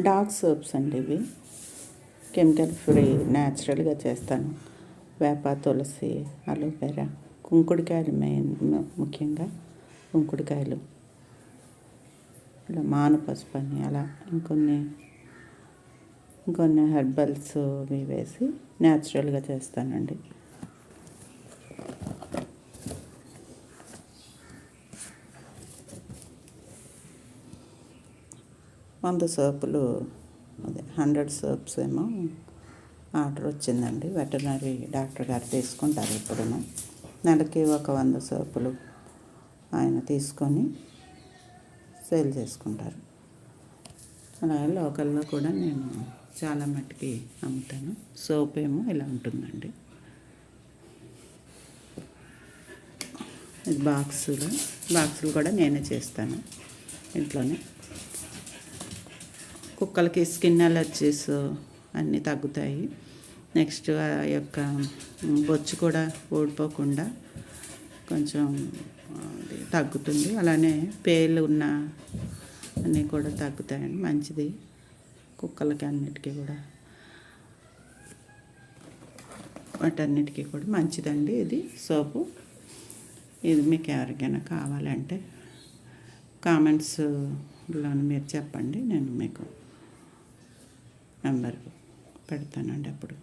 Dog soaps అండి ఇవి. Chemical free, న్యాచురల్గా చేస్తాను. వేప, తులసి, అలోవెరా, కుంకుడుకాయలు ముఖ్యంగా కుంకుడుకాయలు, ఇలా మాను పసుపు అని అలా ఇంకొన్ని హెర్బల్స్ అవి వేసి న్యాచురల్గా చేస్తానండి. సోపులు 100 సోప్స్ ఏమో ఆర్డర్ వచ్చిందండి. వెటర్నరీ డాక్టర్ గారు తీసుకుంటారు ఎప్పుడును. నెలకి ఒక 100 సోపులు ఆయన తీసుకొని సేల్ చేసుకుంటారు. అలాగే లోకల్లో కూడా నేను చాలా మట్టుకి అమ్ముతాను. సోప్ ఏమో ఇలా ఉంటుందండి. ఇది బాక్సులు కూడా నేనే చేస్తాను ఇంట్లోనే. కుక్కలకి స్కిన్ అలర్జీస్ అన్నీ తగ్గుతాయి. నెక్స్ట్ ఆ యొక్క బొచ్చు కూడా ఊడిపోకుండా కొంచెం తగ్గుతుంది. అలానే పేలు ఉన్న అన్నీ కూడా తగ్గుతాయండి. మంచిది కుక్కలకి అన్నిటికీ కూడా, వాటన్నిటికీ కూడా మంచిదండి ఇది సోపు. ఇది మీకు ఎవరికైనా కావాలంటే కామెంట్స్లో మీరు చెప్పండి, నేను మీకు నెంబర్ పెడతానండి అప్పుడు.